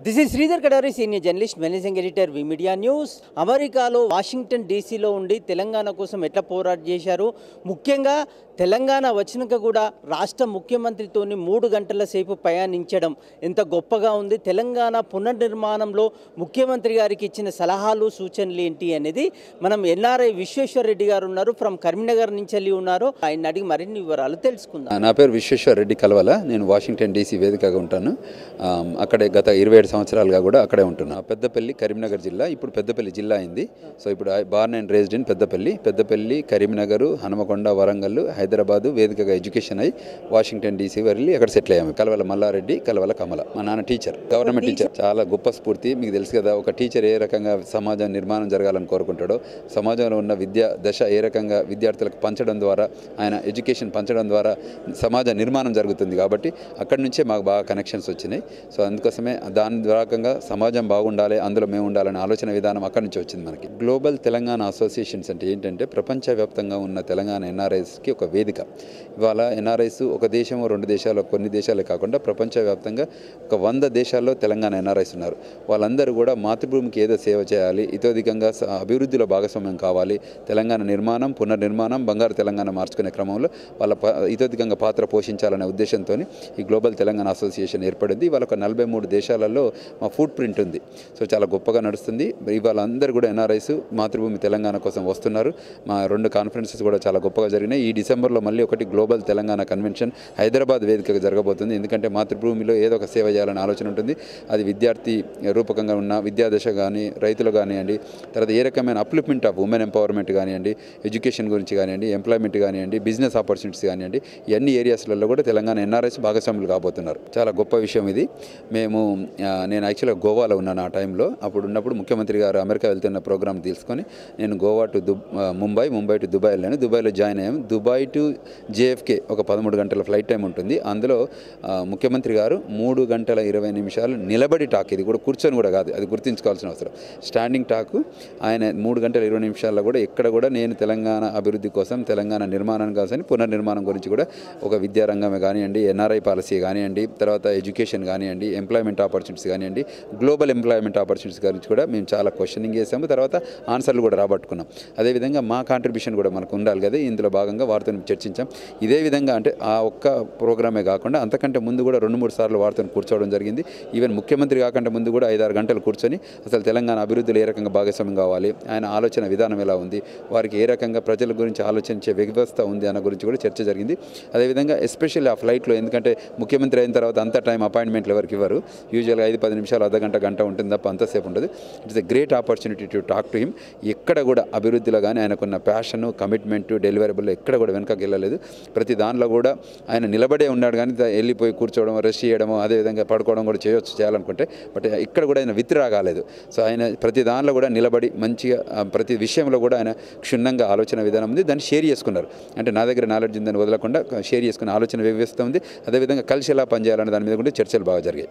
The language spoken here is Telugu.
This is Sridhar Kadari, senior journalist, managing editor, we media news. అమెరికాలో వాషింగ్టన్ డీసీలో ఉండి తెలంగాణ కోసం ఎట్లా పోరాటం చేశారు, ముఖ్యంగా తెలంగాణ వచ్చినాక కూడా రాష్ట్ర ముఖ్యమంత్రితోని 3 గంటల సేపు ప్రయాణించడం ఎంత గొప్పగా ఉంది. తెలంగాణ పునర్నిర్మాణంలో ముఖ్యమంత్రి గారికి ఇచ్చిన సలహాలు సూచనలు ఏంటి అనేది మనం ఎన్ఆర్ఐ విశ్వేశ్వర్ రెడ్డి గారు ఉన్నారు, ఫ్రమ్ కరీంనగర్ నుంచి వెళ్ళి ఉన్నారు. ఆయన అడిగి మరిన్ని వివరాలు తెలుసుకుందాం. నా పేరు విశ్వేశ్వర్ రెడ్డి కలవల. నేను వాషింగ్టన్ డీసీ వేదికగా ఉంటాను. అక్కడే గత 27 సంవత్సరాలుగా కూడా అక్కడే ఉంటున్నాను. పెద్దపల్లి కరీంనగర్ జిల్లా, ఇప్పుడు పెద్దపల్లి జిల్లా అయింది. సో ఇప్పుడు born and raised in Peddapalli, Karimnagar, Hanumakonda, Warangal, Hyderabad వేదికగా ఎడ్యుకేషన్ అయ్యి వాషింగ్టన్ డీసీ వెళ్ళి అక్కడ సెటిల్ అయ్యాము. కలవల మల్లారెడ్డి, కలవల కమల. మా నాన్న టీచర్, గవర్నమెంట్ టీచర్. చాలా గొప్ప స్ఫూర్తి. మీకు తెలుసు కదా, ఒక టీచర్ ఏ రకంగా సమాజం నిర్మాణం జరగాలని కోరుకుంటాడో, సమాజంలో ఉన్న విద్యా దశ ఏ రకంగా విద్యార్థులకు పంచడం ద్వారా, ఆయన ఎడ్యుకేషన్ పంచడం ద్వారా సమాజ నిర్మాణం జరుగుతుంది. కాబట్టి అక్కడి నుంచే మాకు బాగా కనెక్షన్స్ వచ్చినాయి. సో అందుకోసమే దాని ద్వారా సమాజం బాగుండాలి, అందులో మేము ఉండాలనే ఆలోచన విధానం అక్కడి నుంచి వచ్చింది మనకి. గ్లోబల్ తెలంగాణ అసోసియేషన్స్ అంటే ఏంటంటే ప్రపంచవ్యాప్తంగా ఉన్న తెలంగాణ ఎన్ఆర్ఐస్కి ఒక వేదిక. ఇవాళ ఎన్ఆర్ఐస్ ఒక దేశమో 2 దేశాలు, కొన్ని దేశాలే కాకుండా ప్రపంచవ్యాప్తంగా ఒక 100 దేశాల్లో తెలంగాణ ఎన్ఆర్ఐస్ ఉన్నారు. వాళ్ళందరూ కూడా మాతృభూమికి ఏదో సేవ చేయాలి, ఇతోధికంగా అభివృద్ధిలో భాగస్వామ్యం కావాలి, తెలంగాణ నిర్మాణం, పునర్నిర్మాణం, బంగారు తెలంగాణ మార్చుకునే క్రమంలో వాళ్ళ ఇతోధికంగా పాత్ర పోషించాలనే ఉద్దేశంతో ఈ గ్లోబల్ తెలంగాణ అసోసియేషన్ ఏర్పడింది. ఇవాళ ఒక 43 దేశాలలో మా ఫుట్ ప్రింట్ ఉంది. సో చాలా గొప్పగా నడుస్తుంది. ఇవాళ అందరూ కూడా ఎన్ఆర్ఐస్ మాతృభూమి తెలంగాణ కోసం వస్తున్నారు. మా 2 కాన్ఫరెన్సెస్ కూడా చాలా గొప్పగా జరిగినాయి. ఈ డిసెంబర్లో మళ్ళీ ఒకటి గ్లోబల్ తెలంగాణ కన్వెన్షన్ హైదరాబాద్ వేదికగా జరగబోతుంది. ఎందుకంటే మాతృభూమిలో ఏదో ఒక సేవ చేయాలనే ఆలోచన ఉంటుంది. అది విద్యార్థి రూపకంగా ఉన్న విద్యాదశ కానీ, రైతులు కానివ్వండి, తర్వాత ఏ రకమైన అప్లిప్మెంట్ ఆఫ్ ఉమెన్ ఎంపవర్మెంట్ కానివ్వండి, ఎడ్యుకేషన్ గురించి కానివ్వండి, ఎంప్లాయ్మెంట్ కానివ్వండి, బిజినెస్ ఆపర్చునిటీస్ కానివ్వండి, ఇవన్నీ ఏరియాస్లలో కూడా తెలంగాణ ఎన్ఆర్ఐస్ భాగస్వాములు కాబోతున్నారు. చాలా గొప్ప విషయం ఇది. నేను యాక్చువల్గా గోవాలో ఉన్నాను ఆ టైంలో. అప్పుడు ఉన్నప్పుడు ముఖ్యమంత్రి గారు అమెరికా వెళ్తున్న ప్రోగ్రామ్ తీసుకొని నేను Goa to Mumbai to Dubai వెళ్ళాను. దుబాయ్లో జాయిన్ అయ్యాము. దుబాయ్ టు జేఎఫ్కే ఒక 13 గంటల ఫ్లైట్ టైం ఉంటుంది. అందులో ముఖ్యమంత్రి గారు 3 గంటల 20 నిమిషాలు నిలబడి టాక్, ఇది కూడా కూర్చొని కూడా కాదు, అది గుర్తుంచుకోవాల్సిన అవసరం, స్టాండింగ్ టాక్. ఆయన 3 గంటల 20 నిమిషాల్లో కూడా ఎక్కడ కూడా నేను తెలంగాణ అభివృద్ధి కోసం, తెలంగాణ నిర్మాణం కోసం, పునర్నిర్మాణం గురించి కూడా ఒక విద్యారంగమే కానివ్వండి, ఎన్ఆర్ఐ పాలసీ కానివ్వండి, తర్వాత ఎడ్యుకేషన్ కానివ్వండి, ఎంప్లాయ్మెంట్ ఆపర్చునిటీస్ కానివ్వండి, గ్లోబల్ ఎంప్లాయ్మెంట్ ఆపర్చునిటీస్ గురించి కూడా మేము చాలా క్వశ్చనింగ్ చేసాము. తర్వాత ఆన్సర్లు కూడా రాబట్టుకున్నాం. అదేవిధంగా మా కాంట్రిబ్యూషన్ కూడా మనకు ఉండాలి కదా, ఇందులో భాగంగా వారితో చర్చించాం. ఇదే విధంగా అంటే ఆ ఒక్క ప్రోగ్రామే కాకుండా అంతకంటే ముందు కూడా 2-3 సార్లు వారితో కూర్చోవడం జరిగింది. ఈవెన్ ముఖ్యమంత్రి కాకుండా ముందు కూడా 5-6 గంటలు కూర్చొని అసలు తెలంగాణ అభివృద్ధిలో ఏ రకంగా భాగస్వామ్యం కావాలి, ఆయన ఆలోచన విధానం ఎలా ఉంది, వారికి ఏ రకంగా ప్రజల గురించి ఆలోచించే వ్యవస్థ ఉంది అన్న గురించి కూడా చర్చ జరిగింది. అదేవిధంగా ఎస్పెషల్లీ ఆ ఫ్లైట్లో, ఎందుకంటే ముఖ్యమంత్రి అయిన తర్వాత అంత టైం అపాయింట్మెంట్లు ఎవరికి ఇవ్వరు, యూజువల్గా 5-10 నిమిషాలు, గంట ఉంటుంది తప్ప అంతసేపు ఉంటుంది. It's a great opportunity to talk to him. ఎక్కడ కూడా అభివృద్ధిలో కానీ ఆయనకున్న ప్యాషన్, కమిట్మెంట్, డెలివరబుల్ ఎక్కడ కూడా వెనకకి వెళ్ళలేదు. ప్రతి దానిలో కూడా ఆయన నిలబడే ఉన్నాడు, కానీ వెళ్ళిపోయి కూర్చోవడం, రెస్ట్ చేయడము, అదేవిధంగా పడుకోవడం కూడా చేయాలనుకుంటే, బట్ ఇక్కడ కూడా ఆయన విత్డ్రా కాలేదు. సో ఆయన ప్రతి దానిలో కూడా నిలబడి మంచిగా ప్రతి విషయంలో కూడా ఆయన క్షుణ్ణంగా ఆలోచన విధానం ఉంది. దాన్ని షేర్ చేసుకున్నారు. అంటే నా దగ్గర నాలెడ్జ్ ఉందని వదలకుండా షేర్ చేసుకునే ఆలోచన వ్యవస్థ ఉంది. అదేవిధంగా కలిసి ఎలా పనిచేయాలనే దాని మీద కూడా చర్చలు బాగా జరిగాయి.